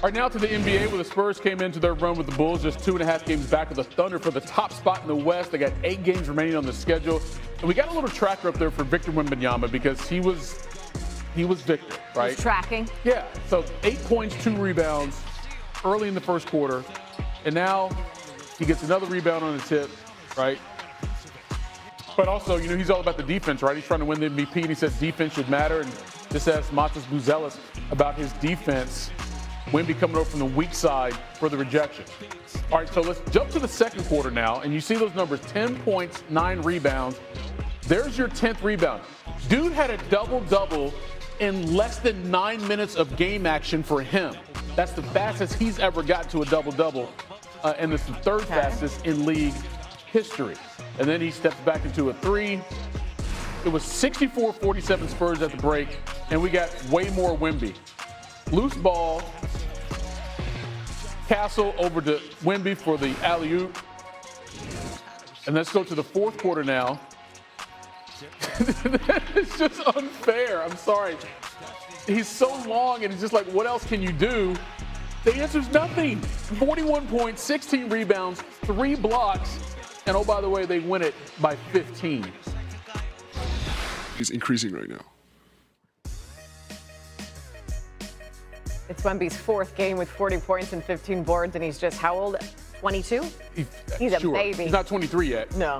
All right, now to the NBA, where the Spurs came into their run with the Bulls, just 2.5 games back of the Thunder for the top spot in the West. They got 8 games remaining on the schedule. And we got a little tracker up there for Victor Wembanyama because he was Victor, right? He's tracking. Yeah, so 8 points, 2 rebounds early in the first quarter. And now he gets another rebound on his hip, right? But also, he's all about the defense, right? He's trying to win the MVP, and he says defense should matter. And just asked Matas Buzelis about his defense. Wemby coming over from the weak side for the rejection. All right, so let's jump to the second quarter now, and you see those numbers, 10 points, 9 rebounds. There's your 10th rebound. Dude had a double-double in less than 9 minutes of game action for him. That's the fastest he's ever got to a double-double, and it's the third fastest in league history. And then he steps back into a 3. It was 64-47 Spurs at the break, and we got way more Wemby. Loose ball, Castle over to Wemby for the alley-oop. And let's go to the fourth quarter now. It's just unfair. I'm sorry. He's so long, and it's just like, what else can you do? The answer's nothing. 41 points, 16 rebounds, 3 blocks, and oh, by the way, they win it by 15. He's increasing right now. It's Wemby's 4th game with 40 points and 15 boards, and he's just how old? 22? He's a baby. He's not 23 yet. No.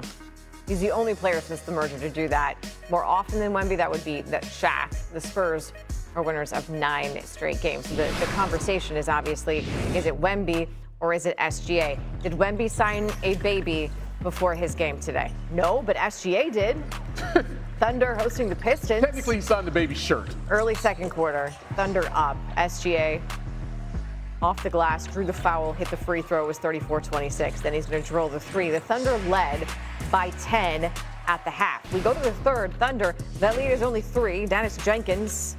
He's the only player since the merger to do that. More often than Wemby, that would be that Shaq. The Spurs are winners of 9 straight games. So the conversation is obviously, is it Wemby or is it SGA? Did Wemby sign a baby before his game today? No, but SGA did. Thunder hosting the Pistons. Technically, he signed the baby shirt. Early second quarter, Thunder up. SGA off the glass, drew the foul, hit the free throw. It was 34-26. Then he's going to drill the 3. The Thunder led by 10 at the half. We go to the third. Thunder, that lead is only 3. Dennis Jenkins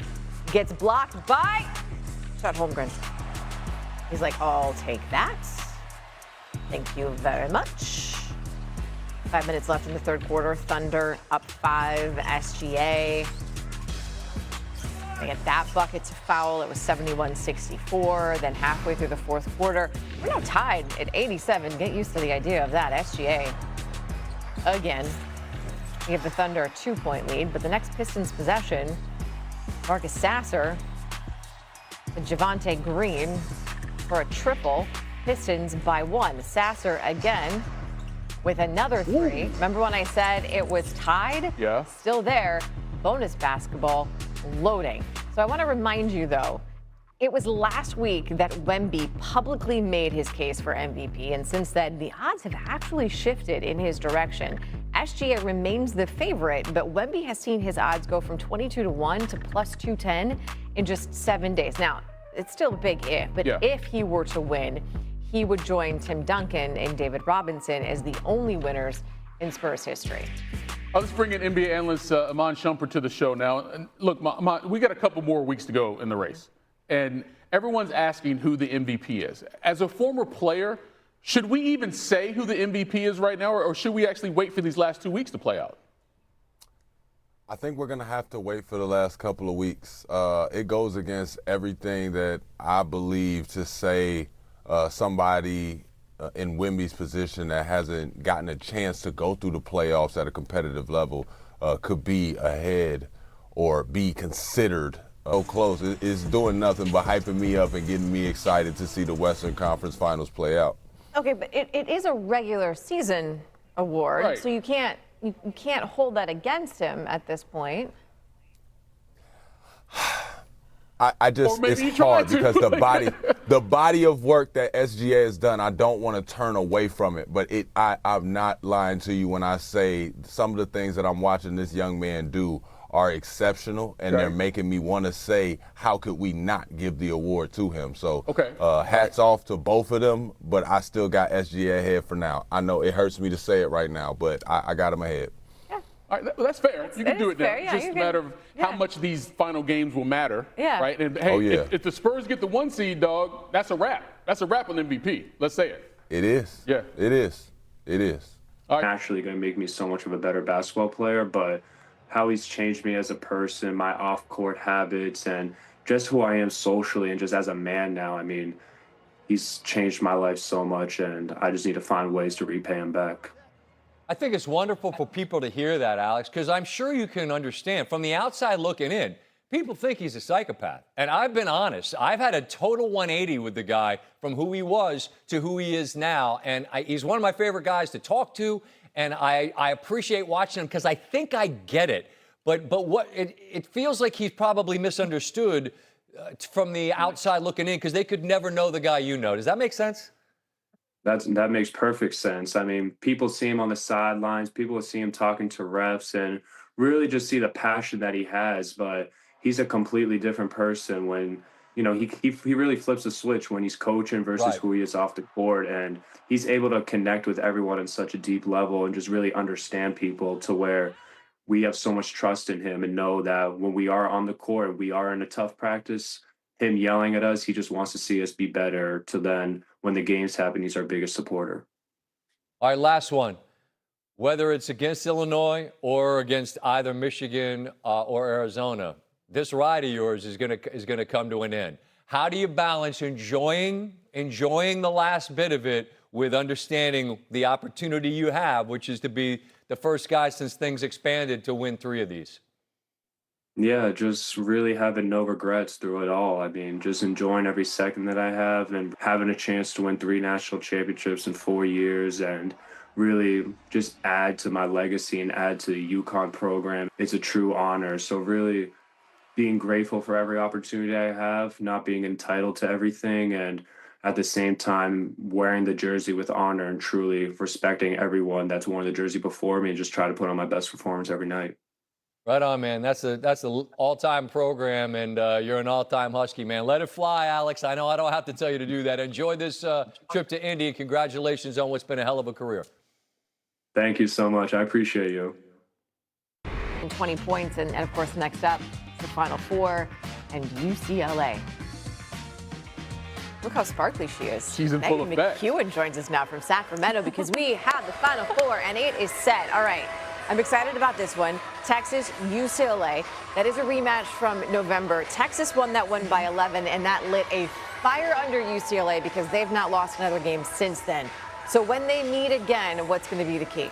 gets blocked by Chet Holmgren. He's like, I'll take that. Thank you very much. 5 minutes left in the third quarter. Thunder up 5. SGA. They get that bucket to foul. It was 71-64. Then halfway through the fourth quarter, we're now tied at 87. Get used to the idea of that. SGA again. We give the Thunder a 2-point lead, but the next Pistons possession, Marcus Sasser to Javonte Green for a triple. Pistons by 1. Sasser again with another 3. Ooh. Remember when I said it was tied? Yeah. Still there. Bonus basketball loading. So I want to remind you, though, it was last week that Wemby publicly made his case for MVP, and since then, the odds have actually shifted in his direction. SGA remains the favorite, but Wemby has seen his odds go from 22-1 to plus 210 in just 7 days. Now, it's still a big if, but if he were to win, he would join Tim Duncan and David Robinson as the only winners in Spurs history. Let's bring in NBA analyst Iman Shumpert to the show now. And look, we got a couple more weeks to go in the race, and everyone's asking who the MVP is. As a former player, should we even say who the MVP is right now, or should we actually wait for these last 2 weeks to play out? I think we're going to have to wait for the last couple of weeks. It goes against everything that I believe to say somebody in Wemby's position that hasn't gotten a chance to go through the playoffs at a competitive level could be ahead or be considered so close. It's doing nothing but hyping me up and getting me excited to see the Western Conference Finals play out. Okay, but it is a regular season award, right. So you can't hold that against him at this point. It's hard because the body of work that SGA has done, I don't want to turn away from it. But I'm not lying to you when I say some of the things that I'm watching this young man do are exceptional, and they're making me want to say, how could we not give the award to him? So hats off to both of them, but I still got SGA ahead for now. I know it hurts me to say it right now, but I got him ahead. All right, that's fair. You can do it now. It's just a matter of how much these final games will matter, right? And hey, if the Spurs get the 1 seed, dog, that's a wrap. That's a wrap on MVP. Let's say it. It is. Yeah. It is. It is. Naturally going to make me so much of a better basketball player, but how he's changed me as a person, my off-court habits, and just who I am socially and just as a man now. I mean, he's changed my life so much, and I just need to find ways to repay him back. I think it's wonderful for people to hear that, Alex, because I'm sure you can understand from the outside looking in, people think he's a psychopath. And I've been honest. I've had a total 180 with the guy from who he was to who he is now. And he's one of my favorite guys to talk to. And I appreciate watching him because I think I get it. But what it feels like he's probably misunderstood from the outside looking in because they could never know the guy you know. Does that make sense? That makes perfect sense. I mean, people see him on the sidelines, people see him talking to refs, and really just see the passion that he has. But he's a completely different person when, you know, he really flips a switch when he's coaching versus who he is off the court. And he's able to connect with everyone on such a deep level and just really understand people to where we have so much trust in him and know that when we are on the court, we are in a tough practice, him yelling at us, he just wants to see us be better to then when the games happen, he's our biggest supporter. All right, last one. Whether it's against Illinois or against either Michigan or Arizona, this ride of yours is gonna come to an end. How do you balance enjoying the last bit of it with understanding the opportunity you have, which is to be the first guy since things expanded to win 3 of these? Yeah, just really having no regrets through it all. I mean, just enjoying every second that I have and having a chance to win 3 national championships in 4 years and really just add to my legacy and add to the UConn program. It's a true honor. So really being grateful for every opportunity I have, not being entitled to everything, and at the same time wearing the jersey with honor and truly respecting everyone that's worn the jersey before me and just try to put on my best performance every night. Right on, man. That's an all-time program, and you're an all-time Husky, man. Let it fly, Alex. I know I don't have to tell you to do that. Enjoy this trip to Indy, and congratulations on what's been a hell of a career. Thank you so much. I appreciate you. 20 points, and of course, next up, the Final Four and UCLA. Look how sparkly she is. She's in full effect. McEwen joins us now from Sacramento because we have the Final Four, and it is set. All right. I'm excited about this one. Texas, UCLA. That is a rematch from November. Texas won that one by 11, and that lit a fire under UCLA because they've not lost another game since then. So when they meet again, what's going to be the key?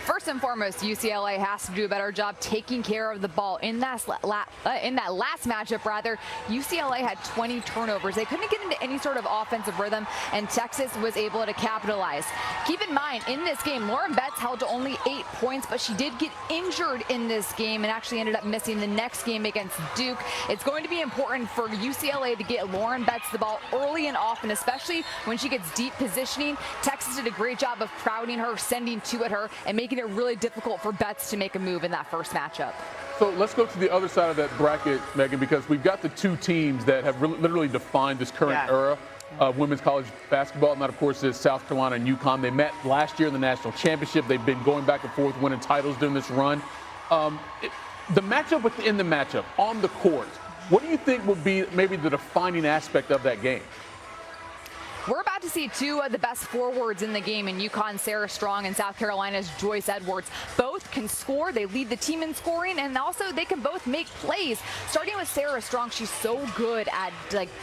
First and foremost, UCLA has to do a better job taking care of the ball. In that last matchup, UCLA had 20 turnovers. They couldn't get into any sort of offensive rhythm, and Texas was able to capitalize. Keep in mind, in this game, Lauren Betts held to only 8 points, but she did get injured in this game and actually ended up missing the next game against Duke. It's going to be important for UCLA to get Lauren Betts the ball early and often, especially when she gets deep positioning. Texas did a great job of crowding her, sending two at her, and making it really difficult for Betts to make a move in that first matchup. So let's go to the other side of that bracket, Megan, because we've got the 2 teams that have literally defined this current era of women's college basketball. And that, of course, is South Carolina and UConn. They met last year in the national championship. They've been going back and forth, winning titles during this run. The matchup within the matchup on the court, what do you think will be maybe the defining aspect of that game? We're about to see 2 of the best forwards in the game in UConn, Sarah Strong, and South Carolina's Joyce Edwards. Both can score. They lead the team in scoring, and also they can both make plays. Starting with Sarah Strong, she's so good at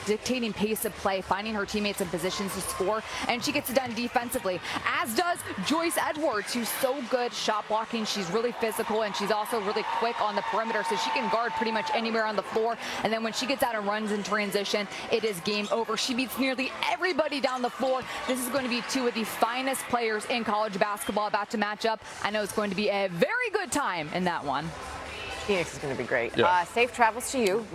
dictating pace of play, finding her teammates in positions to score, and she gets it done defensively, as does Joyce Edwards, who's so good shot blocking. She's really physical, and she's also really quick on the perimeter, so she can guard pretty much anywhere on the floor. And then when she gets out and runs in transition, it is game over. She beats nearly everybody down the floor. This is going to be 2 of the finest players in college basketball about to match up. I know it's going to be a very good time in that one. Phoenix is going to be great. Yeah. Safe travels to you.